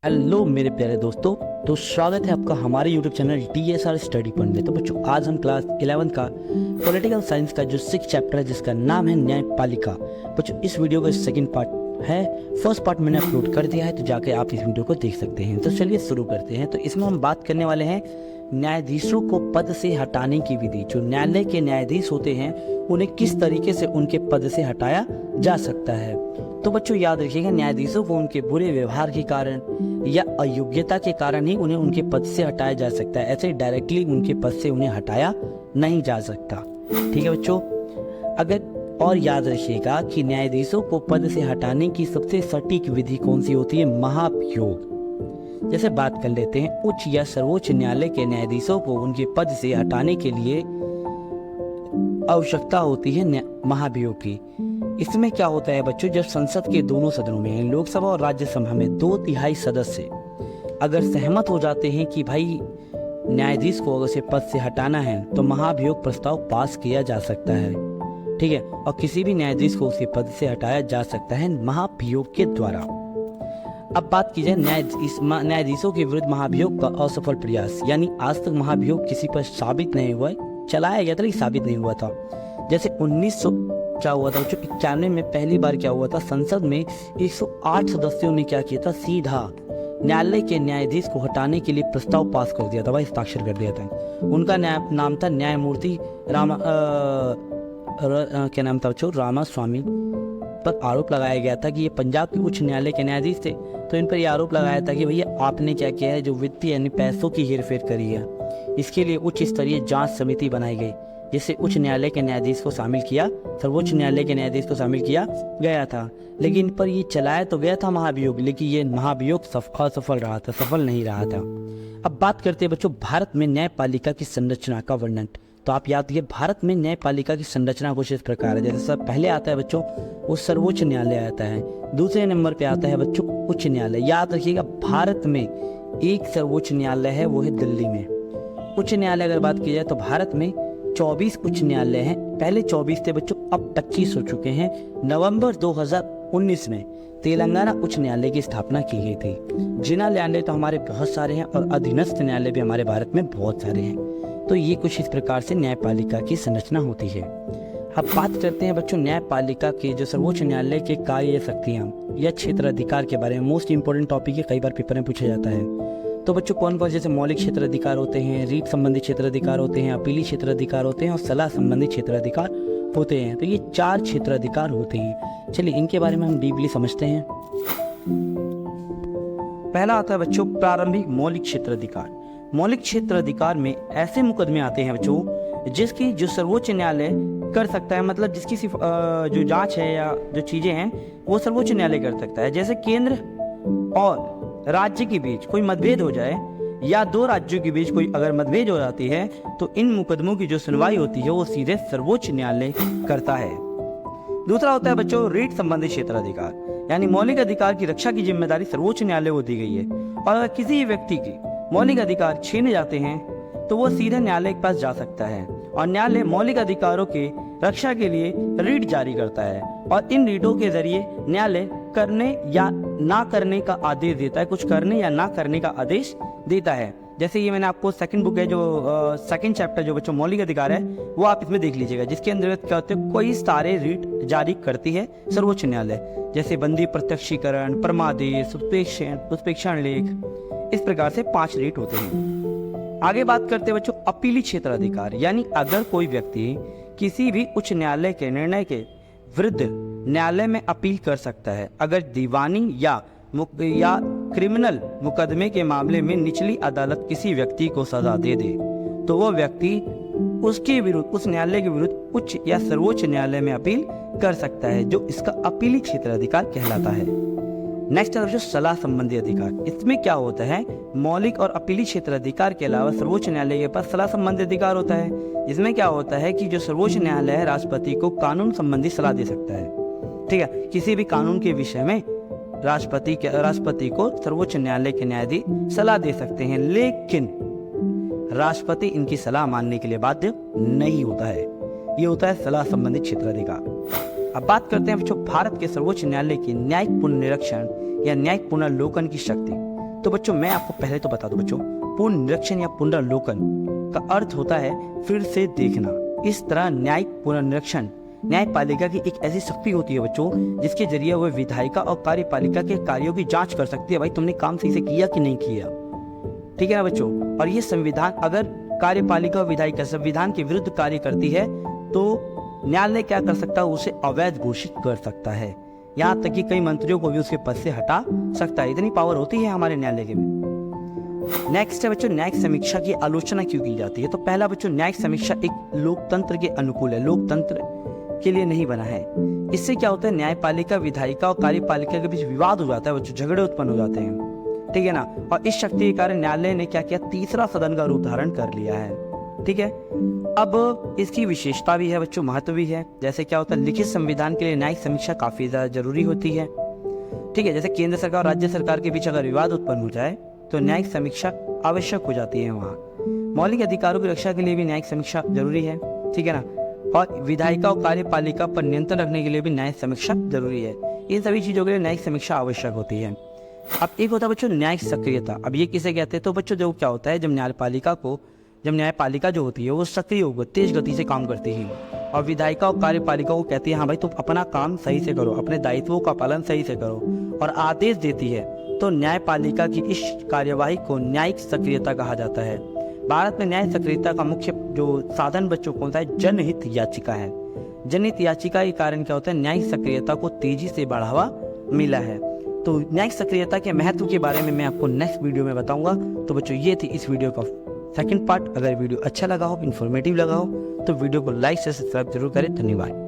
Hello मेरे प्यारे दोस्तों। तो स्वागत है आपका हमारे YouTube channel DSR study point में। तो बच्चों आज हम क्लास 11 का पॉलिटिकल साइंस का जो 6 चैप्टर है जिसका नाम है न्यायपालिका। बच्चों इस वीडियो का सेकंड पार्ट है, फर्स्ट पार्ट मैंने अपलोड कर दिया है, तो जाके आप इस वीडियो को देख सकते हैं। तो चलिए शुरू करते हैं। तो इसमें हम बात करने वाले हैं न्यायाधीशों को पद से हटाने की विधि। जो न्यायालय के न्यायाधीश होते हैं उन्हें किस तरीके से उनके पद से हटाया जा सकता है। तो बच्चों याद रखिएगा, न्यायाधीशों को उनके बुरे व्यवहार के कारण या अयोग्यता के कारण ही उन्हें उनके पद से हटाया जा सकता है। ऐसे डायरेक्टली उनके पद से उन्हें हटाया नहीं जा सकता। ठीक है बच्चों, और याद रखिएगा कि न्यायाधीशों को पद से हटाने की सबसे सटीक विधि कौन सी होती है? महाभियोग। जैसे बात कर लेते हैं, उच्च या सर्वोच्च न्यायालय के न्यायाधीशों को उनके पद से हटाने के लिए आवश्यकता होती है महाभियोग की। इसमें क्या होता है बच्चों, जब संसद के दोनों सदनों में, लोकसभा और राज्यसभा में 2/3 सदस्य अगर सहमत हो जाते हैं कि भाई न्यायाधीश को अगर से पद से हटाना है तो महाभियोग प्रस्ताव पास किया जा सकता है। ठीक है, और किसी भी न्यायाधीश को उसके पद से हटाया जा सकता है महाभियोग के द्वारा। अब बात की जाए न्यायाधीशों के विरुद्ध महाभियोग का असफल प्रयास, यानी आज तक महाभियोग किसी पर साबित नहीं हुआ है। चलाया गया था लेकिन साबित नहीं हुआ था। जैसे 1900 क्या हुआ था, 91 में पहली बार क्या हुआ था, संसद में 108 सदस्यों ने क्या किया था, सीधा न्यायालय के न्यायाधीश को हटाने के लिए प्रस्ताव पास कर दिया था, भाई हस्ताक्षर कर दिया था। उनका नाम था न्यायमूर्ति क्या नाम था बच्चों, रामास्वामी। पर आरोप लगाया गया था कि ये पंजाब के उच्च न्यायालय के न्यायाधीश थे, तो इन पर यह आरोप लगाया था कि भैया आपने क्या किया है, जो वित्तीय यानी पैसों की हेरफेर करी है। इसके लिए उच्च स्तरीय जांच समिति बनाई गई, जिससे उच्च न्यायालय के न्यायाधीश को शामिल किया, सर्वोच्च न्यायालय के न्यायाधीश को शामिल किया गया था। लेकिन इन पर ये चलाया तो गया था महाभियोग, लेकिन ये महाभियोग असफल रहा था, सफल नहीं रहा था। अब बात करते हैं बच्चों भारत में न्यायपालिका की संरचना का वर्णन। तो आप याद रखिए, भारत में न्यायपालिका की संरचना कुछ इस प्रकार है। जैसे सब पहले आता है बच्चों वो सर्वोच्च न्यायालय आता है, दूसरे नंबर पे आता है बच्चों उच्च न्यायालय। याद रखिएगा भारत में एक सर्वोच्च न्यायालय है, वो है दिल्ली में। उच्च न्यायालय अगर बात की जाए तो भारत में 24 उच्च न्यायालय हैं। पहले 24 थे बच्चों, अब 25 हो चुके हैं। नवंबर 2019 में तेलंगाना उच्च न्यायालय की स्थापना की गई थी। जिला न्यायालय तो हमारे बहुत सारे हैं और अधीनस्थ न्यायालय भी हमारे भारत में बहुत सारे हैं। तो ये कुछ इस प्रकार से न्यायपालिका की संरचना होती है। अब बात करते हैं बच्चों न्यायपालिका के जो सर्वोच्च न्यायालय के कार्य शक्तियाँ या क्षेत्र अधिकार के बारे में। मोस्ट इंपोर्टेंट टॉपिक है, कई बार पेपर में पूछा जाता है। तो बच्चों कौन कौन, जैसे मौलिक क्षेत्र अधिकार होते हैं, रीट संबंधी क्षेत्र अधिकार होते हैं, अपीली क्षेत्र अधिकार होते हैं और सलाह संबंधी क्षेत्र अधिकार होते हैं। तो ये 4 क्षेत्र अधिकार होते हैं। चलिए इनके बारे में हम डीपली समझते हैं। पहला आता है बच्चों प्रारंभिक मौलिक क्षेत्र अधिकार। मौलिक क्षेत्र अधिकार में ऐसे मुकदमे आते हैं बच्चों जिसकी जो सर्वोच्च न्यायालय कर सकता है, मतलब जिसकी सिर्फ जो जांच है या जो चीजें हैं वो सर्वोच्च न्यायालय कर सकता है। जैसे केंद्र और राज्य के बीच कोई मतभेद हो जाए या 2 राज्यों के बीच कोई अगर मतभेद हो जाती है तो इन मुकदमों की जो सुनवाई होती है वो सीधे सर्वोच्च न्यायालय करता है। दूसरा होता है बच्चों रीट संबंधी क्षेत्र अधिकार, यानी मौलिक अधिकार की रक्षा की जिम्मेदारी सर्वोच्च न्यायालय को दी गई है। और अगर किसी व्यक्ति की मौलिक अधिकार छीने जाते हैं तो वो सीधे न्यायालय के पास जा सकता है और न्यायालय मौलिक अधिकारों के रक्षा के लिए रीट जारी करता है और इन रीटों के जरिए न्यायालय करने या ना करने का आदेश देता है, कुछ करने या ना करने का आदेश देता है। जैसे ये मैंने आपको सेकंड बुक है जो सेकंड चैप्टर जो बच्चों मौलिक अधिकार है वो आप इसमें देख लीजिएगा, जिसके अंतर्गत क्या होते हैं कोई सारे रीट जारी करती है सर्वोच्च न्यायालय। जैसे बंदी प्रत्यक्षीकरण, परमादेश, उत्प्रेक्षण लेख, इस प्रकार से 5 रीट होते हैं। आगे बात करते हैं बच्चों अपीली क्षेत्र अधिकार, यानी अगर कोई व्यक्ति किसी भी उच्च न्यायालय के निर्णय के विरुद्ध न्यायालय में अपील कर सकता है। अगर दीवानी या क्रिमिनल मुकदमे के मामले में निचली अदालत किसी व्यक्ति को सजा दे दे तो वो व्यक्ति उसके विरुद्ध, उस न्यायालय के विरुद्ध उच्च या सर्वोच्च न्यायालय में अपील कर सकता है, जो इसका अपीली क्षेत्र अधिकार कहलाता है। नेक्स्ट है सलाह संबंधी अधिकार। इसमें क्या होता है, मौलिक और अपीली क्षेत्र अधिकार के अलावा सर्वोच्च न्यायालय के पास सलाह संबंधी अधिकार होता है। इसमें क्या होता है कि जो सर्वोच्च न्यायालय है राष्ट्रपति को कानून संबंधी सलाह दे सकता है। ठीक है, किसी भी कानून के विषय में राष्ट्रपति को सर्वोच्च न्यायालय के न्यायाधीश सलाह दे सकते हैं, लेकिन राष्ट्रपति इनकी सलाह मानने के लिए बाध्य नहीं होता है। ये होता है सलाह संबंधी क्षेत्र अधिकार। अब बात करते हैं बच्चों भारत के सर्वोच्च न्यायालय की न्यायिक पुनर्निरीक्षण या न्यायिक पुनर्लोकन की शक्ति। तो बच्चों मैं आपको पहले तो बता दूं बच्चों, पुनर्निरीक्षण या पुनरावलोकन का अर्थ होता है फिर से देखना। इस तरह न्यायिक पुनर्निरीक्षण न्यायपालिका की एक ऐसी शक्ति होती है बच्चों, जिसके जरिए वह विधायिका और कार्यपालिका के कार्यों की जांच कर सकती है, भाई तुमने काम सही से किया कि नहीं किया। ठीक है ना बच्चों। और ये संविधान, अगर कार्यपालिका और विधायिका संविधान के विरुद्ध कार्य करती है तो न्यायालय क्या कर सकता है, उसे अवैध घोषित कर सकता है। यहाँ तक कि कई मंत्रियों को भी उसके पद से हटा सकता है, इतनी पावर होती है हमारे न्यायालय के में। नेक्स्ट है बच्चों, न्यायिक समीक्षा की आलोचना क्यों की जाती है। तो पहला बच्चों, न्यायिक समीक्षा एक लोकतंत्र के अनुकूल है, लोकतंत्र के लिए नहीं बना है। इससे क्या होता है, न्यायपालिका, विधायिका और कार्यपालिका के बीच विवाद हो जाता है बच्चों, झगड़े उत्पन्न हो जाते हैं। ठीक है ना। और इस शक्ति के कारण न्यायालय ने क्या किया, तीसरा सदन का रूप धारण कर लिया है। ठीक है। अब इसकी विशेषता भी है बच्चों, महत्व भी है। जैसे क्या होता है, लिखित संविधान के लिए न्यायिक समीक्षा काफी ज्यादा जरूरी होती है। ठीक है। जैसे केंद्र सरकार और राज्य सरकार के बीच अगर विवाद उत्पन्न हो जाए तो न्यायिक समीक्षा आवश्यक हो जाती है वहाँ। मौलिक अधिकारों की रक्षा के लिए भी न्यायिक समीक्षा जरूरी है। ठीक है ना। और विधायिका और कार्यपालिका पर नियंत्रण रखने के लिए भी न्यायिक समीक्षा जरूरी है। इन सभी चीजों के लिए न्यायिक समीक्षा आवश्यक होती है। अब एक होता है बच्चों न्यायिक सक्रियता। अब ये किसे कहते हैं, तो बच्चों जो क्या होता है, जब न्यायपालिका जो होती है वो सक्रिय होकर तेज गति से काम करती है, और विधायिका और कार्यपालिका को कहती है हाँ भाई तुम अपना काम सही से करो, अपने दायित्वों का पालन सही से करो, और आदेश देती है, तो न्यायपालिका की इस कार्यवाही को न्यायिक सक्रियता कहा जाता है। भारत में न्यायिक सक्रियता का मुख्य जो साधन बच्चों कौन सा है, जनहित याचिका है। जनहित याचिका के कारण क्या होता है, न्यायिक सक्रियता को तेजी से बढ़ावा मिला है। तो न्यायिक सक्रियता के महत्व के बारे में मैं आपको नेक्स्ट वीडियो में बताऊंगा। तो बच्चों ये थी इस वीडियो का सेकंड पार्ट। अगर वीडियो अच्छा लगा हो, इन्फॉर्मेटिव लगा हो, तो वीडियो को लाइक से सब्सक्राइब जरूर करें। धन्यवाद।